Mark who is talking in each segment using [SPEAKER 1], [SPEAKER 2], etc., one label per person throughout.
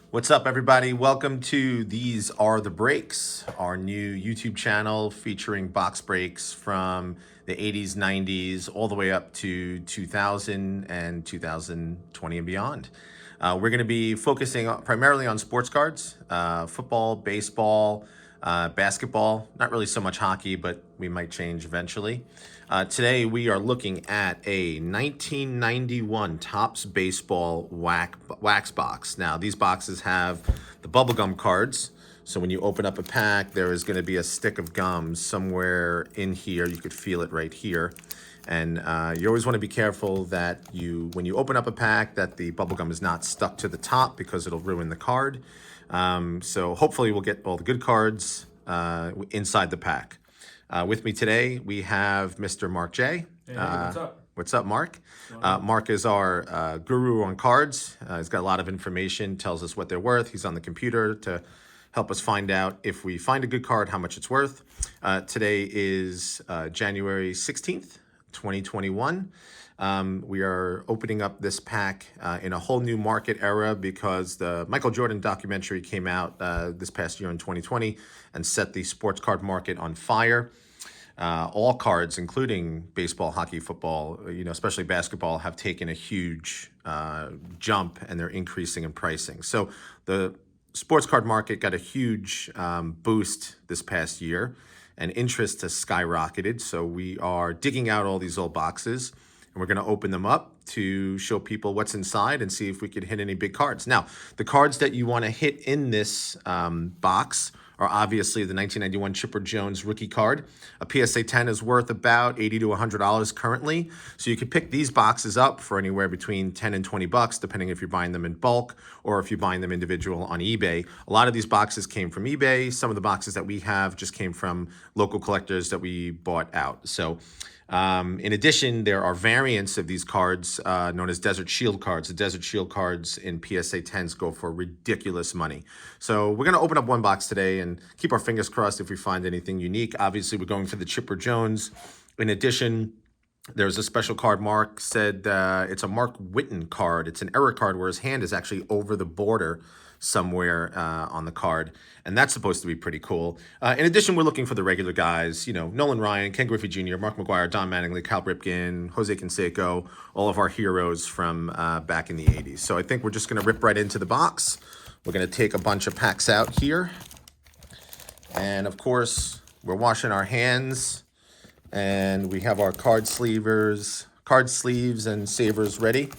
[SPEAKER 1] What's up, everybody? Welcome to These Are the Breaks, our new YouTube channel featuring box breaks from the 80s, 90s, all the way up to 2000 and 2020 and beyond. We're going to be focusing primarily on sports cards, football, baseball, basketball, not really so much hockey, but we might change eventually. Today we are looking at a 1991 Topps Baseball wax box. Now these boxes have the bubblegum cards. So when you open up a pack, there is going to be a stick of gum somewhere in here. You could feel it right here. And you always want to be careful that when you open up a pack, that the bubblegum is not stuck to the top because it'll ruin the card. So hopefully we'll get all the good cards inside the pack. With me today, we have Mr. Mark J.
[SPEAKER 2] Hey, what's up?
[SPEAKER 1] What's up, Mark? Mark is our guru on cards. He's got a lot of information, tells us what they're worth. He's on the computer to help us find out if we find a good card, how much it's worth. Today is January 16th, 2021. We are opening up this pack in a whole new market era because the Michael Jordan documentary came out this past year in 2020 and set the sports card market on fire. All cards, including baseball, hockey, football, especially basketball, have taken a huge jump, and they're increasing in pricing. So the sports card market got a huge boost this past year, and interest has skyrocketed. So we are digging out all these old boxes, and we're going to open them up to show people what's inside and see if we could hit any big cards. Now, the cards that you want to hit in this box are obviously the 1991 Chipper Jones rookie card. A PSA 10 is worth about $80 to $100 currently. So you could pick these boxes up for anywhere between 10 and 20 bucks, depending if you're buying them in bulk or if you're buying them individual on eBay. A lot of these boxes came from eBay. Some of the boxes that we have just came from local collectors that we bought out. So in addition, there are variants of these cards known as Desert Shield cards. The Desert Shield cards in PSA 10s go for ridiculous money. So we're going to open up one box today and keep our fingers crossed if we find anything unique. Obviously, we're going for the Chipper Jones. In addition, there's a special card. Mark said it's a Mark Whiten card. It's an error card where his hand is actually over the border somewhere on the card, and that's supposed to be pretty cool. In addition, we're looking for the regular guys, Nolan Ryan, Ken Griffey Jr., Mark McGwire, Don Mattingly, Cal Ripken, Jose Canseco, all of our heroes from back in the 80s. So I think we're just going to rip right into the box. We're going to take a bunch of packs out here, and of course, we're washing our hands, and we have our card sleeves and savers ready.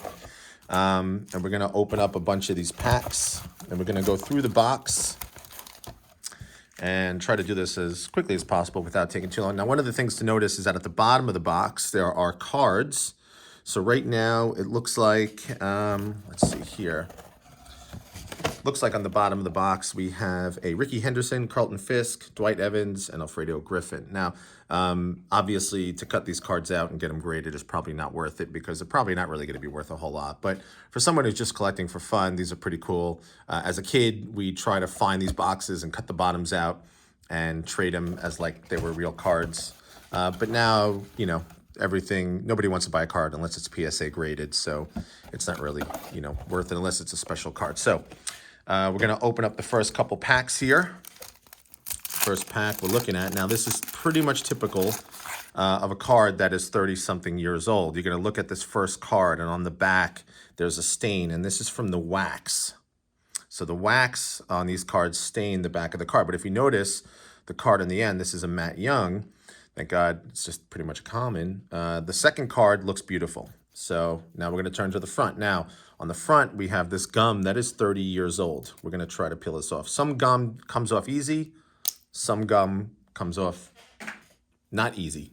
[SPEAKER 1] And we're going to open up a bunch of these packs, and we're going to go through the box and try to do this as quickly as possible without taking too long. Now, one of the things to notice is that at the bottom of the box, there are cards. So right now, it looks like, let's see here. Looks like on the bottom of the box, we have a Rickey Henderson, Carlton Fisk, Dwight Evans, and Alfredo Griffin. Now, obviously, to cut these cards out and get them graded is probably not worth it because they're probably not really going to be worth a whole lot. But for someone who's just collecting for fun, these are pretty cool. As a kid, we try to find these boxes and cut the bottoms out and trade them as like they were real cards. But now, nobody wants to buy a card unless it's PSA graded. So it's not really, worth it unless it's a special card. So we're going to open up the first couple packs here. First pack we're looking at. Now, this is pretty much typical of a card that is 30-something years old. You're going to look at this first card, and on the back, there's a stain, and this is from the wax. So the wax on these cards stain the back of the card. But if you notice the card in the end, this is a Matt Young. Thank God, it's just pretty much common. The second card looks beautiful. So now we're going to turn to the front. Now, on the front, we have this gum that is 30 years old. We're going to try to peel this off. Some gum comes off easy. Some gum comes off not easy.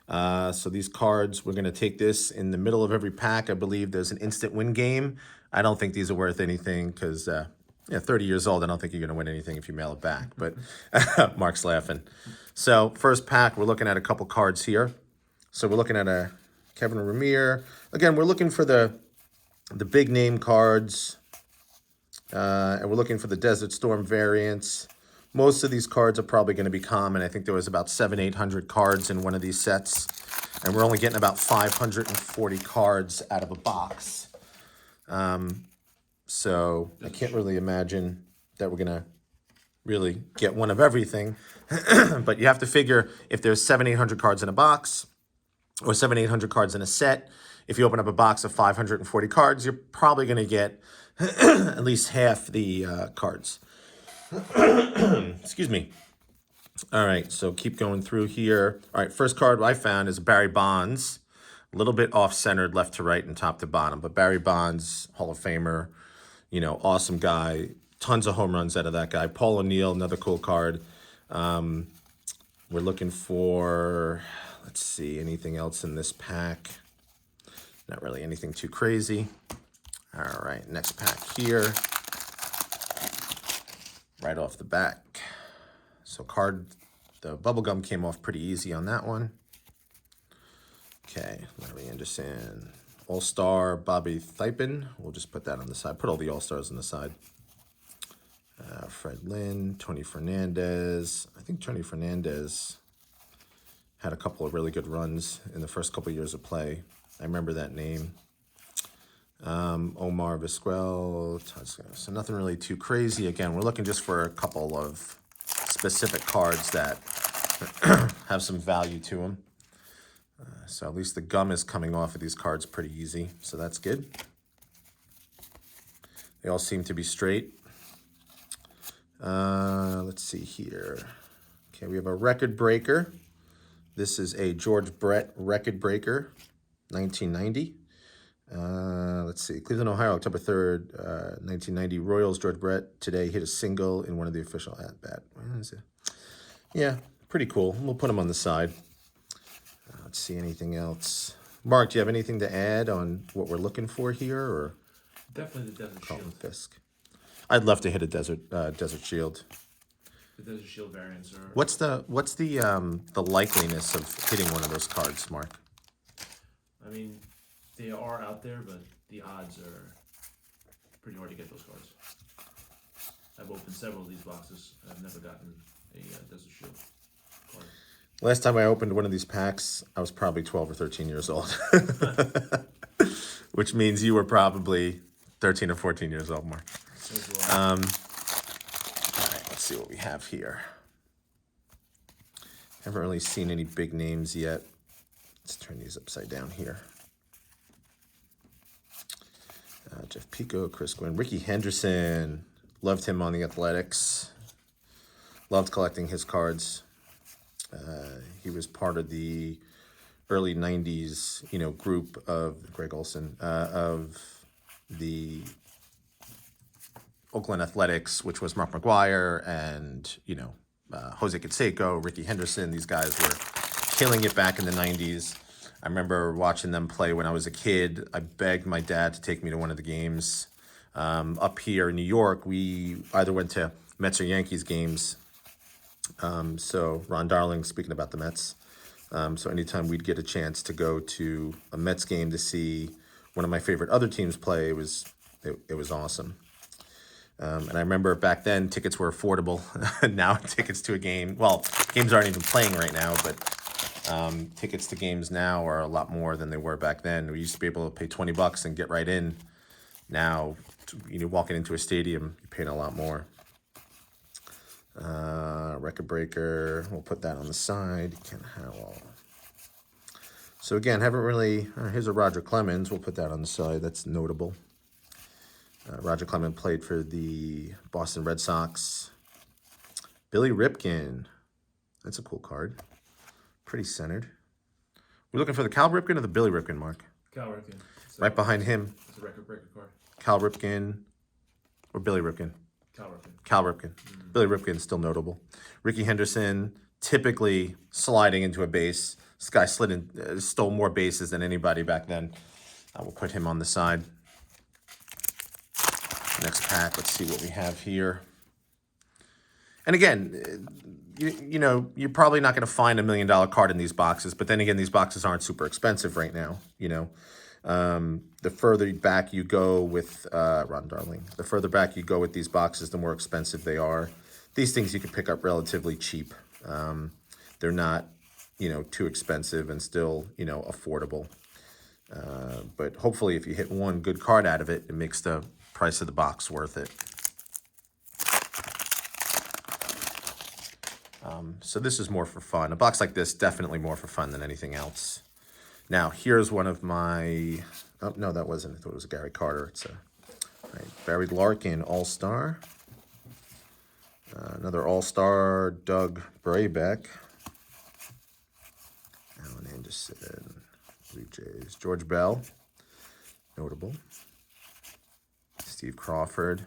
[SPEAKER 1] So these cards, we're going to take this in the middle of every pack. I believe there's an instant win game. I don't think these are worth anything because 30 years old, I don't think you're going to win anything if you mail it back. But Mark's laughing. So first pack, we're looking at a couple cards here. So we're looking at a Kevin Ramir. Again, we're looking for the big name cards. And we're looking for the Desert Storm variants. Most of these cards are probably going to be common. I think there was about 700-800 cards in one of these sets. And we're only getting about 540 cards out of a box. So I can't really imagine that we're going to really get one of everything. But you have to figure if there's 700-800 cards in a box or 700-800 cards in a set, if you open up a box of 540 cards, you're probably going to get at least half the cards. Excuse me. All right, so keep going through here. All right, first card I found is Barry Bonds. A little bit off-centered left to right and top to bottom. But Barry Bonds, Hall of Famer, awesome guy. Tons of home runs out of that guy. Paul O'Neill, another cool card. We're looking for, let's see, anything else in this pack. Not really anything too crazy. All right, next pack here. Right off the back. So the bubble gum came off pretty easy on that one. Okay, Larry Anderson. All-Star Bobby Thipin. We'll just put that on the side. Put all the All-Stars on the side. Fred Lynn, Tony Fernandez. I think Tony Fernandez had a couple of really good runs in the first couple of years of play. I remember that name. Omar Vizquel. So nothing really too crazy. Again, we're looking just for a couple of specific cards that have some value to them. So at least the gum is coming off of these cards pretty easy. So that's good. They all seem to be straight. Let's see here. Okay, we have a record breaker. This is a George Brett record breaker, 1990. Let's see, Cleveland, Ohio, October 3rd, 1990. Royals, George Brett today hit a single in one of the official at-bat. Where is it? Yeah, pretty cool. We'll put them on the side. Let's see, anything else. Mark, do you have anything to add on what we're looking for here, or?
[SPEAKER 2] Definitely the Desert Shield.
[SPEAKER 1] Fisk. I'd love to hit a Desert Shield.
[SPEAKER 2] The Desert Shield variants are.
[SPEAKER 1] What's the likeliness of hitting one of those cards, Mark?
[SPEAKER 2] I mean, they are out there, but the odds are pretty hard to get those cards. I've opened several of these boxes. I've never gotten a Desert Shield card.
[SPEAKER 1] Last time I opened one of these packs, I was probably 12 or 13 years old. Which means you were probably 13 or 14 years old, Mark. All right, let's see what we have here. Haven't really seen any big names yet. Let's turn these upside down here. Jeff Pico, Chris Gwynn, Ricky Henderson. Loved him on the Athletics. Loved collecting his cards. He was part of the early 90s, group of Greg Olson, of the Oakland Athletics, which was Mark McGuire and, Jose Canseco, Ricky Henderson. These guys were killing it back in the 90s. I remember watching them play when I was a kid. I begged my dad to take me to one of the games. Up here in New York, we either went to Mets or Yankees games. So Ron Darling, speaking about the Mets. So anytime we'd get a chance to go to a Mets game to see one of my favorite other teams play, it was awesome. And I remember back then tickets were affordable. Now tickets to a game, well, games aren't even playing right now, but tickets to games now are a lot more than they were back then. We used to be able to pay $20 and get right in. Now, walking into a stadium, you're paying a lot more. Record breaker, we'll put that on the side. Ken Howell. So again, haven't really, here's a Roger Clemens. We'll put that on the side. That's notable. Roger Clemens played for the Boston Red Sox. Billy Ripken. That's a cool card. Pretty centered. We're looking for the Cal Ripken or the Billy Ripken, Mark?
[SPEAKER 2] Cal Ripken.
[SPEAKER 1] Right behind him.
[SPEAKER 2] It's a record breaker card.
[SPEAKER 1] Cal Ripken or Billy Ripken?
[SPEAKER 2] Cal Ripken.
[SPEAKER 1] Cal Ripken. Mm-hmm. Billy Ripken's still notable. Ricky Henderson, typically sliding into a base. This guy stole more bases than anybody back then. We'll put him on the side. Next pack, let's see what we have here. And again, you're probably not going to find $1 million card in these boxes, but then again, these boxes aren't super expensive right now, The further back you go with Ron Darling, the further back you go with these boxes, the more expensive they are. These things you can pick up relatively cheap. They're not, too expensive and still, affordable. But hopefully if you hit one good card out of it, it makes the price of the box worth it. So this is more for fun. A box like this, definitely more for fun than anything else. Now, here's one of my... Oh, no, that wasn't. I thought it was a Gary Carter. It's a Barry Larkin All-Star. Another All-Star, Doug Brabeck. Alan Anderson, Blue Jays. George Bell, notable. Steve Crawford.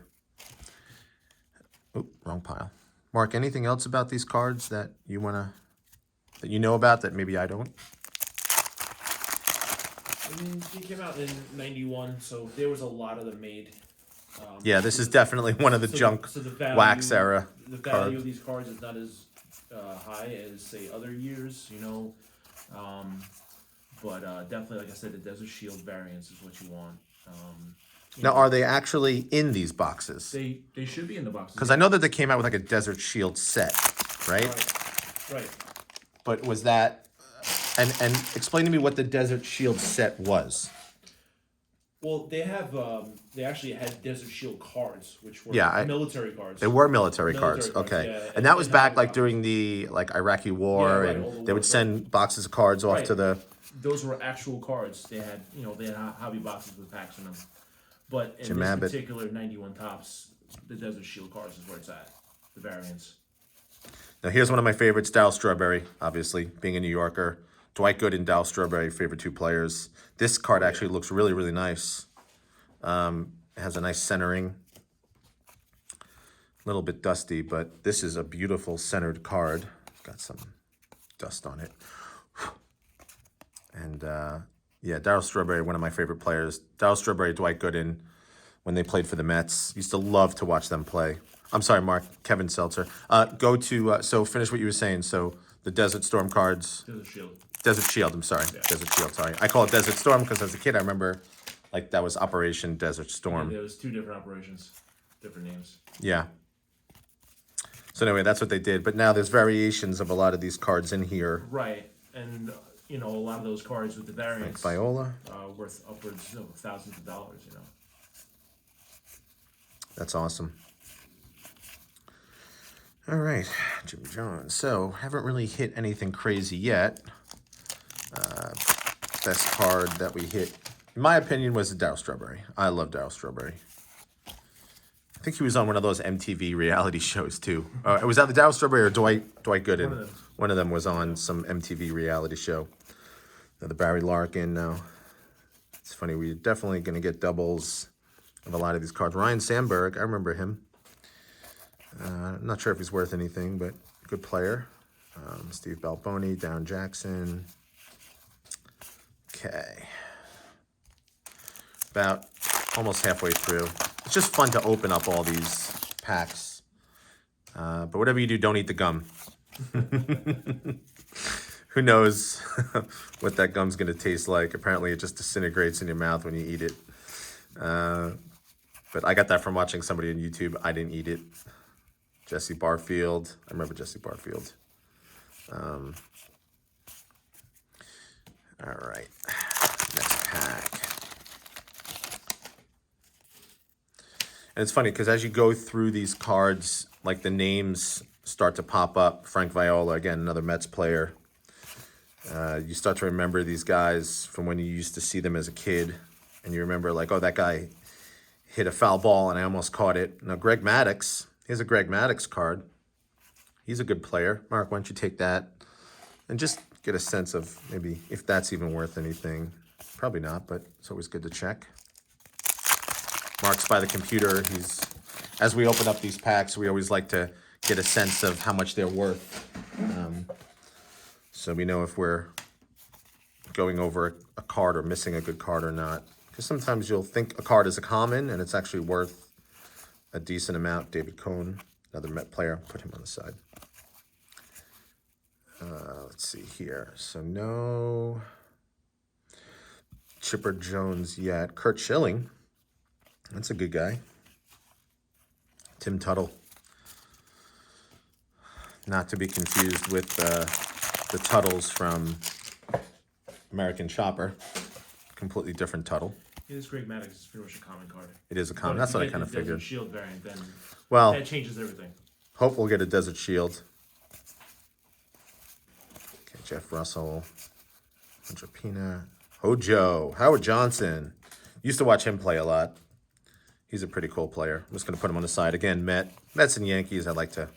[SPEAKER 1] Oh, wrong pile. Mark, anything else about these cards that you that you know about that maybe I don't?
[SPEAKER 2] I mean, he came out in '91, so there was a lot of them made.
[SPEAKER 1] Yeah, this is definitely one of the junk wax era.
[SPEAKER 2] The value of these cards is not as high as, say, other years, you know. But definitely, like I said, the Desert Shield variants is what you want.
[SPEAKER 1] Now, are they actually in these boxes?
[SPEAKER 2] They should be in the boxes.
[SPEAKER 1] Because I know that they came out with like a Desert Shield set, right?
[SPEAKER 2] Right.
[SPEAKER 1] But was that... And explain to me what the Desert Shield set was.
[SPEAKER 2] Well, they actually had Desert Shield cards, which were military cards.
[SPEAKER 1] They were military cards. Okay.
[SPEAKER 2] Yeah,
[SPEAKER 1] and that was back like during the Iraqi War, and they would send boxes of cards off to the...
[SPEAKER 2] Those were actual cards. They had, they had hobby boxes with packs in them. But in
[SPEAKER 1] Jim
[SPEAKER 2] this
[SPEAKER 1] Abbott.
[SPEAKER 2] particular 91 Topps, the Desert Shield cards is where it's at. The variants.
[SPEAKER 1] Now, here's one of my favorites, Darryl Strawberry, obviously, being a New Yorker. Dwight Gooden and Darryl Strawberry, favorite two players. This card actually looks really, really nice. It has a nice centering. A little bit dusty, but this is a beautiful centered card. Got some dust on it. And, yeah, Darryl Strawberry, one of my favorite players. Darryl Strawberry, Dwight Gooden, when they played for the Mets. Used to love to watch them play. I'm sorry, Mark. Kevin Seltzer. Go to, so finish what you were saying. So the Desert Storm cards.
[SPEAKER 2] Desert Shield.
[SPEAKER 1] Desert Shield, I'm sorry. Yeah. Desert Shield, sorry. I call it Desert Storm because as a kid I remember like that was Operation Desert Storm.
[SPEAKER 2] Yeah, there was two different operations, different names.
[SPEAKER 1] Yeah. So anyway, that's what they did. But now there's variations of a lot of these cards in here.
[SPEAKER 2] Right. And, a lot of those cards with the variants.
[SPEAKER 1] Like Viola.
[SPEAKER 2] Worth upwards of thousands of dollars,
[SPEAKER 1] That's awesome. All right, Jim Jones. So, haven't really hit anything crazy yet. Best card that we hit, in my opinion, was the Darryl Strawberry. I love Darryl Strawberry. I think he was on one of those MTV reality shows, too. Was that the Darryl Strawberry or Dwight Gooden? One of them was on some MTV reality show. Now, the Barry Larkin, now. It's funny, we're definitely going to get doubles of a lot of these cards. Ryan Sandberg, I remember him. I'm not sure if he's worth anything, but good player. Steve Balboni, Down Jackson. Okay. About almost halfway through. It's just fun to open up all these packs. But whatever you do, don't eat the gum. Who knows what that gum's going to taste like. Apparently, it just disintegrates in your mouth when you eat it. But I got that from watching somebody on YouTube. I didn't eat it. Jesse Barfield. I remember Jesse Barfield. All right. Next pack. And it's funny because as you go through these cards, like the names start to pop up. Frank Viola, again, another Mets player. You start to remember these guys from when you used to see them as a kid. And you remember like, oh, that guy hit a foul ball and I almost caught it. Now, Greg Maddox. Here's a Greg Maddox card. He's a good player. Mark, why don't you take that and just get a sense of maybe if that's even worth anything. Probably not, but it's always good to check. Mark's by the computer. As we open up these packs, we always like to get a sense of how much they're worth. So we know if we're going over a card or missing a good card or not. Because sometimes you'll think a card is a common and it's actually worth a decent amount. David Cohen, another Met player. Put him on the side. Let's see here. So no Chipper Jones yet. Kurt Schilling. That's a good guy. Tim Tuttle. Not to be confused with the Tuttles from American Chopper. Completely different Tuttle.
[SPEAKER 2] Yeah, this Greg Maddox is pretty much a common card.
[SPEAKER 1] It is a
[SPEAKER 2] But
[SPEAKER 1] common.
[SPEAKER 2] if
[SPEAKER 1] That's
[SPEAKER 2] you
[SPEAKER 1] what I
[SPEAKER 2] get
[SPEAKER 1] kind of
[SPEAKER 2] the Desert
[SPEAKER 1] figured.
[SPEAKER 2] Shield variant, then
[SPEAKER 1] Well,
[SPEAKER 2] that changes everything.
[SPEAKER 1] hope we'll get a Desert Shield. Okay, Jeff Russell, Entrepina, Hojo, Howard Johnson. Used to watch him play a lot. He's a pretty cool player. I'm just going to put him on the side. Again, Mets and Yankees I like to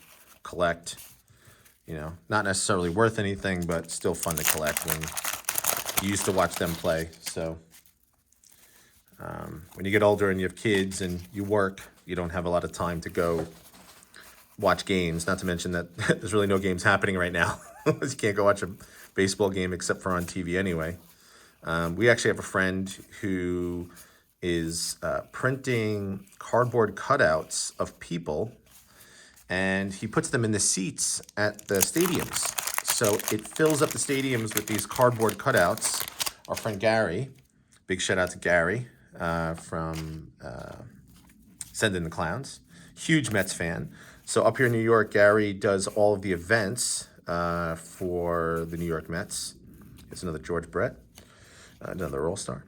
[SPEAKER 1] collect. You know, not necessarily worth anything, but still fun to collect when you used to watch them play. So when you get older and you have kids and you work, you don't have a lot of time to go watch games. Not to mention that there's really no games happening right now. You can't go watch a baseball game except for on TV anyway. We actually have a friend who is printing cardboard cutouts of people, and he puts them in the seats at the stadiums. So it fills up the stadiums with these cardboard cutouts. Our friend Gary, big shout out to Gary from Send in the Clowns, huge Mets fan. So up here in New York, Gary does all of the events for the New York Mets. It's another George Brett, another All-Star.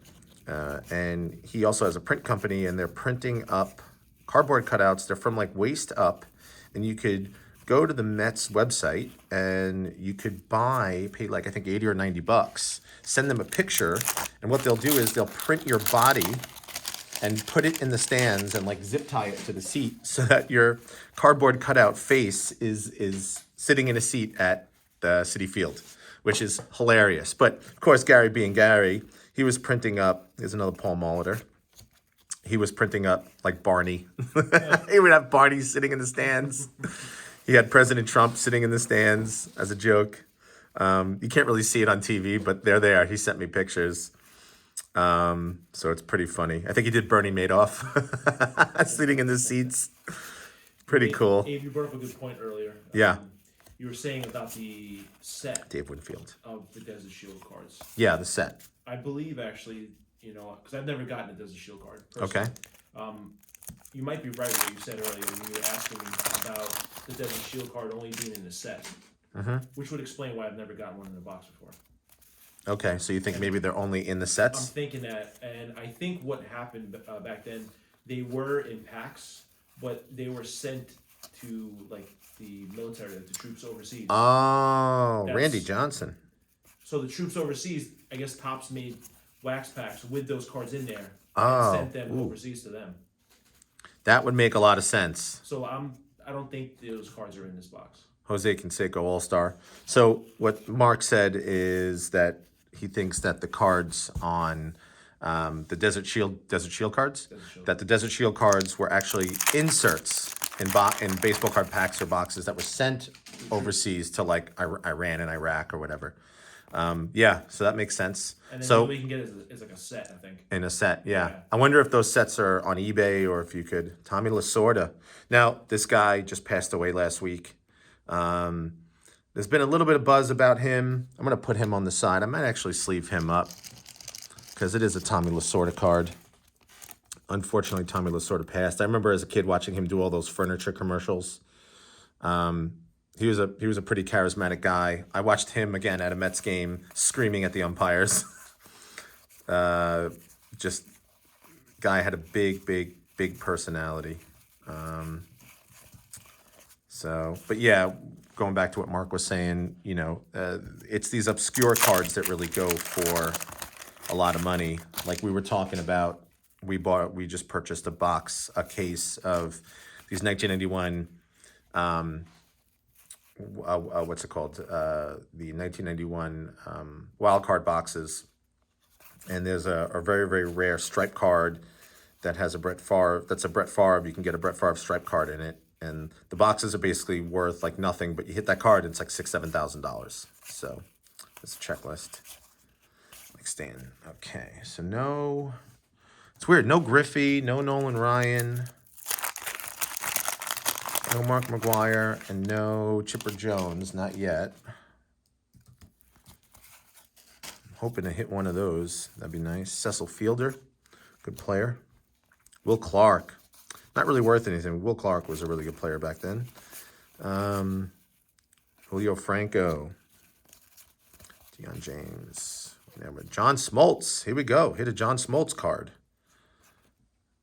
[SPEAKER 1] And he also has a print company, and they're printing up cardboard cutouts. They're from like waist up, and you could go to the Mets website and you could pay like I think 80 or 90 bucks, send them a picture, and what they'll do is they'll print your body and put it in the stands and like zip tie it to the seat so that your cardboard cutout face is sitting in a seat at the Citi Field, which is hilarious. But of course, Gary being Gary, he was printing up, here's another Paul Molitor. He was printing up like Barney. He would have Barney sitting in the stands. He had President Trump sitting in the stands as a joke. You can't really see it on TV, but they're there. He sent me pictures. So it's pretty funny. I think he did Bernie Madoff sitting in the seats. Pretty cool.
[SPEAKER 2] Abe, you brought up a good point earlier.
[SPEAKER 1] Yeah.
[SPEAKER 2] You were saying about the set
[SPEAKER 1] Dave Winfield.
[SPEAKER 2] of the Desert Shield cards.
[SPEAKER 1] Yeah, the set.
[SPEAKER 2] I believe actually, because I've never gotten a Desert Shield card personally.
[SPEAKER 1] Okay.
[SPEAKER 2] You might be right what you said earlier when you were asking me about the Desert Shield card only being in the set, which would explain why I've never gotten one in a box before.
[SPEAKER 1] Okay, so you think maybe they're only in the
[SPEAKER 2] I'm
[SPEAKER 1] sets?
[SPEAKER 2] thinking that, and I think what happened back then, they were in packs, but they were sent to like the military, like the troops overseas.
[SPEAKER 1] Oh, Randy Johnson.
[SPEAKER 2] So the troops overseas, I guess Topps made wax packs with those cards in there
[SPEAKER 1] Oh,
[SPEAKER 2] and sent them overseas to them.
[SPEAKER 1] That would make a lot of sense.
[SPEAKER 2] So I don't think those cards are in this box.
[SPEAKER 1] Jose Canseco All-Star. So what Mark said is that he thinks that the cards on the Desert Shield cards, that the Desert Shield cards were actually inserts in baseball card packs or boxes that were sent overseas to like Iran and Iraq or whatever. Yeah, so that makes sense.
[SPEAKER 2] And then
[SPEAKER 1] So
[SPEAKER 2] we can get it as like a set, I think.
[SPEAKER 1] in a set, yeah.
[SPEAKER 2] Yeah.
[SPEAKER 1] I wonder if those sets are on eBay or if you could. Tommy Lasorda. Now, this guy just passed away last week. There's been a little bit of buzz about him. I'm going to put him on the side. I might actually sleeve him up because it is a Tommy Lasorda card. Unfortunately, Tommy Lasorda passed. I remember as a kid watching him do all those furniture commercials. He was a pretty charismatic guy. I watched him again at a Mets game screaming at the umpires. Just guy had a big personality. But yeah, going back to what Mark was saying, it's these obscure cards that really go for a lot of money. Like we were talking about, we just purchased a case of these 1991, what's it called? The 1991 wild card boxes. And there's a very, very rare stripe card that has a Brett Favre. That's a Brett Favre. You can get a Brett Favre stripe card in it. And the boxes are basically worth like nothing, but you hit that card and it's like $6,000-$7,000. So it's a checklist. Like Stan. Okay, so no. It's weird. No Griffey, no Nolan Ryan, no Mark McGuire, and no Chipper Jones. Not yet. I'm hoping to hit one of those. That'd be nice. Cecil Fielder, good player. Will Clark. Not really worth anything. Will Clark was a really good player back then. Julio Franco. Deion James. John Smoltz. Here we go. Hit a John Smoltz card.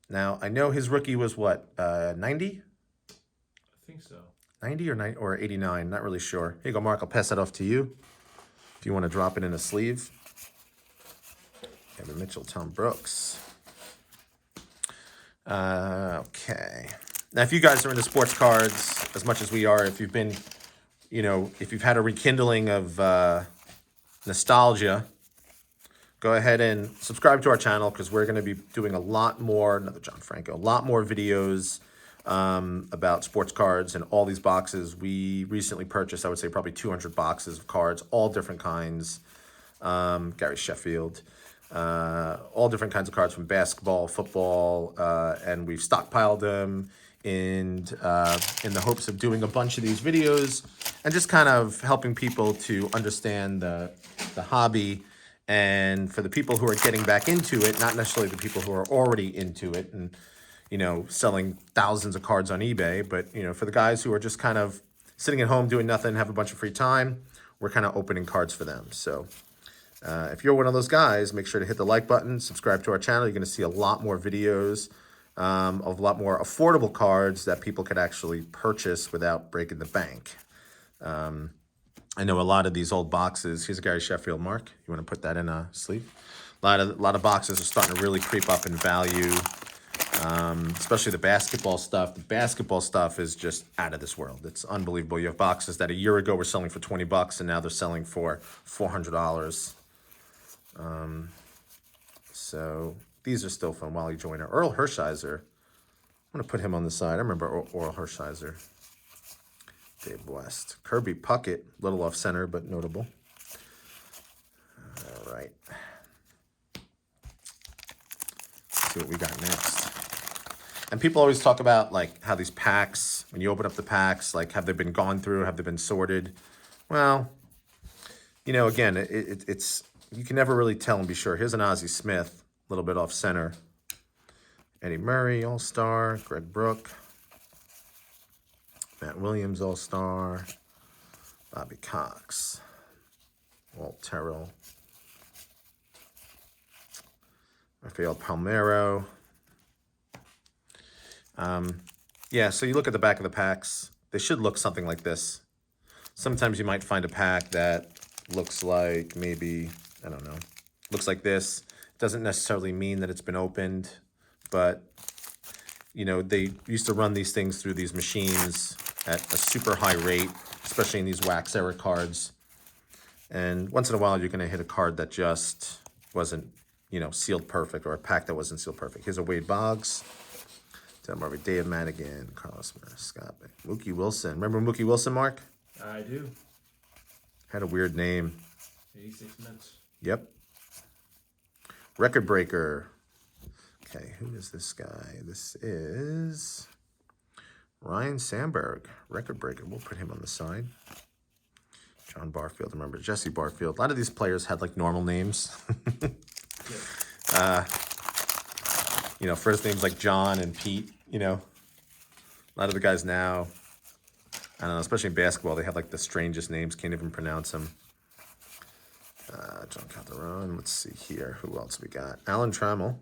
[SPEAKER 1] Now, I know his rookie was what, 90?
[SPEAKER 2] I think so.
[SPEAKER 1] 90 or 90 or 89, not really sure. Here you go, Mark. I'll pass that off to you if you want to drop it in a sleeve. Kevin Mitchell, Tom Brooks. Okay. Now, if you guys are into sports cards as much as we are, if you've been, if you've had a rekindling of nostalgia, go ahead and subscribe to our channel because we're going to be doing a lot more, another John Franco, a lot more videos about sports cards and all these boxes. We recently purchased, I would say, probably 200 boxes of cards, all different kinds. Gary Sheffield, all different kinds of cards from basketball, football, and we've stockpiled them in the hopes of doing a bunch of these videos and just kind of helping people to understand the hobby. And for the people who are getting back into it, not necessarily the people who are already into it and, selling thousands of cards on eBay, but, for the guys who are just kind of sitting at home doing nothing, have a bunch of free time, we're kind of opening cards for them. So if you're one of those guys, make sure to hit the like button, subscribe to our channel. You're going to see a lot more videos of a lot more affordable cards that people could actually purchase without breaking the bank. I know a lot of these old boxes. Here's a Gary Sheffield, Mark. You want to put that in a sleeve? A lot of boxes are starting to really creep up in value, especially the basketball stuff. The basketball stuff is just out of this world. It's unbelievable. You have boxes that a year ago were selling for $20, and now they're selling for $400. So these are still fun. Wally Joyner, Earl Hershiser. I'm gonna put him on the side. I remember Earl Hershiser. Dave West, Kirby Puckett, little off center but notable. All right. Let's see what we got next. And people always talk about like how these packs, when you open up the packs, like have they been gone through? Have they been sorted? Well, again, it's you can never really tell and be sure. Here's an Ozzie Smith, a little bit off center. Eddie Murray, All-Star. Greg Brook. Matt Williams, All-Star. Bobby Cox. Walt Terrell. Rafael Palmeiro. Yeah, so you look at the back of the packs. They should look something like this. Sometimes you might find a pack that looks like maybe, I don't know, looks like this. Doesn't necessarily mean that it's been opened, but, they used to run these things through these machines at a super high rate, especially in these wax era cards. And once in a while, you're going to hit a card that just wasn't, sealed perfect, or a pack that wasn't sealed perfect. Here's a Wade Boggs. Tom Harvey, Dave Madigan, Carlos Scott, Mookie Wilson. Remember Mookie Wilson, Mark?
[SPEAKER 2] I do.
[SPEAKER 1] Had a weird name.
[SPEAKER 2] 86 minutes.
[SPEAKER 1] Yep. Record breaker. Okay, who is this guy? This is Ryan Sandberg, record breaker. We'll put him on the side. John Barfield. Remember Jesse Barfield. A lot of these players had like normal names. First names like John and Pete. A lot of the guys now, I don't know, especially in basketball, they have like the strangest names. Can't even pronounce them. John Calderon. Let's see here. Who else we got? Alan Trammell.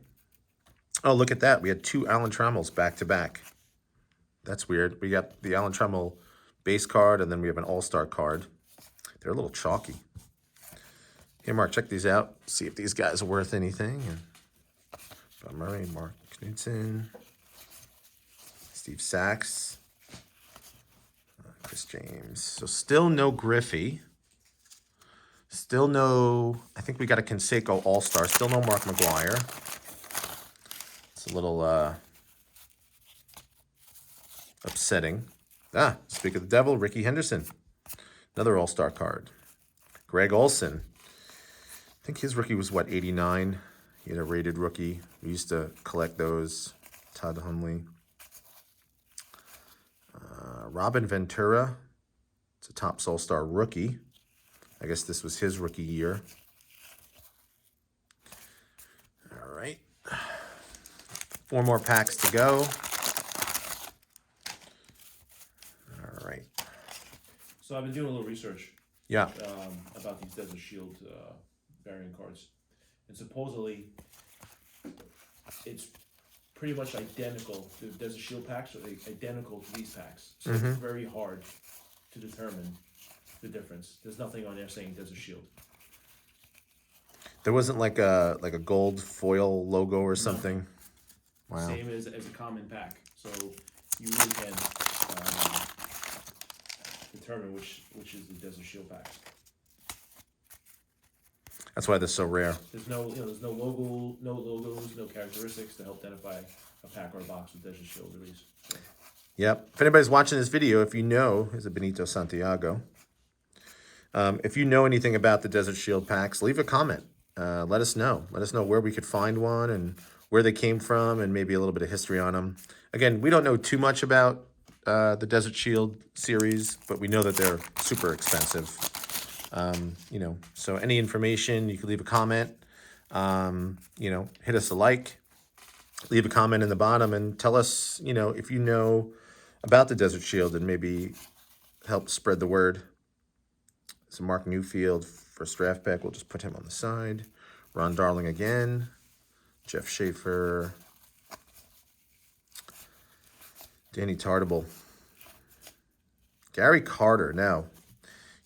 [SPEAKER 1] Oh, look at that. We had two Alan Trammells back to back. That's weird. We got the Alan Trammell base card, and then we have an all-star card. They're a little chalky. Here, Mark, check these out. See if these guys are worth anything. And Bob Murray, Mark Knudsen, Steve Sachs, Chris James. So still no Griffey. Still no, I think we got a Canseco All-Star. Still no Mark McGuire. It's a little upsetting. Speak of the devil, Ricky Henderson. Another All-Star card. Greg Olson. I think his rookie was, 89? He had a rated rookie. We used to collect those. Todd Hundley. Robin Ventura. It's a Topps All-Star rookie. I guess this was his rookie year. All right. 4 more packs to go. All right.
[SPEAKER 2] So I've been doing a little research.
[SPEAKER 1] Yeah.
[SPEAKER 2] About these Desert Shield variant cards, and supposedly it's pretty much identical. The Desert Shield packs are identical to these packs, so it's very hard to determine the difference. There's nothing on there saying Desert Shield.
[SPEAKER 1] There wasn't like a gold foil logo or something. Wow.
[SPEAKER 2] Same as a common pack, so you really can determine which is the Desert Shield packs.
[SPEAKER 1] That's why they're so rare.
[SPEAKER 2] There's no logo, no logos, no characteristics to help identify a pack or a box with Desert Shield release. So.
[SPEAKER 1] Yep. If anybody's watching this video, if you know, is it Benito Santiago? If you know anything about the Desert Shield packs, leave a comment. Let us know. Let us know where we could find one and where they came from and maybe a little bit of history on them. Again, we don't know too much about the Desert Shield series, but we know that they're super expensive. You know, so any information, you can leave a comment. You know, hit us a like, leave a comment in the bottom and tell us, you know, if you know about the Desert Shield and maybe help spread the word. So Mark Newfield, first draft pick. We'll just put him on the side. Ron Darling again. Jeff Schaefer. Danny Tartable. Gary Carter. Now,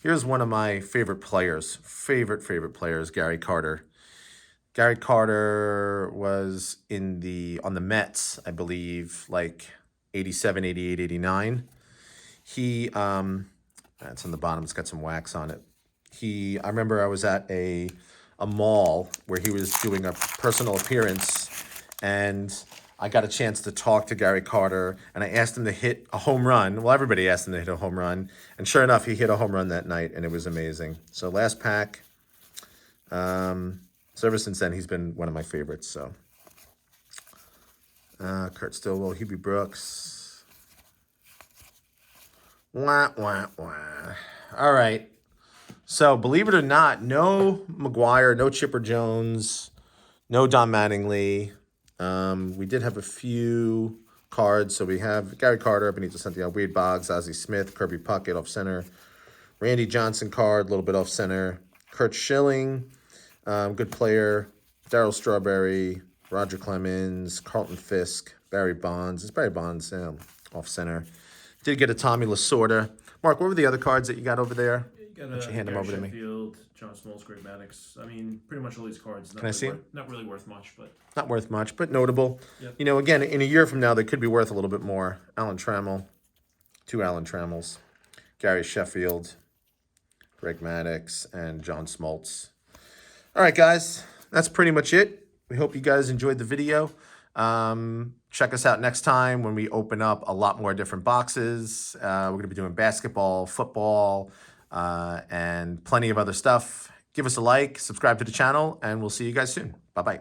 [SPEAKER 1] here's one of my favorite players. Favorite players, Gary Carter. Gary Carter was on the Mets, I believe, like 87, 88, 89. He, that's on the bottom. It's got some wax on it. I remember I was at a mall where he was doing a personal appearance, and I got a chance to talk to Gary Carter, and I asked him to hit a home run. Well, everybody asked him to hit a home run, and sure enough, he hit a home run that night, and it was amazing. So last pack. So ever since then, he's been one of my favorites. So Kurt Stillwell, Hubie Brooks. Wah, wah, wah. All right. So believe it or not, no McGuire, no Chipper Jones, no Don Mattingly. We did have a few cards. So we have Gary Carter, Benito Santiago, Wade Boggs, Ozzie Smith, Kirby Puckett off center, Randy Johnson card, a little bit off center, Kurt Schilling, good player, Darryl Strawberry, Roger Clemens, Carlton Fisk, Barry Bonds. It's Barry Bonds off center. Did get a Tommy Lasorda. Mark, what were the other cards that you got over there?
[SPEAKER 2] You got
[SPEAKER 1] hand them over to me.
[SPEAKER 2] Sheffield, John Smoltz, Greg Maddox. I mean, pretty much all these cards.
[SPEAKER 1] Can I see them?
[SPEAKER 2] Not really worth much, but
[SPEAKER 1] not worth much, but notable.
[SPEAKER 2] Yep.
[SPEAKER 1] You know, again, in a year from now, they could be worth a little bit more. Alan Trammell, 2 Alan Trammels, Gary Sheffield, Greg Maddox, and John Smoltz. All right, guys, that's pretty much it. We hope you guys enjoyed the video. Check us out next time when we open up a lot more different boxes. We're going to be doing basketball, football, and plenty of other stuff. Give us a like, subscribe to the channel, and we'll see you guys soon. Bye-bye.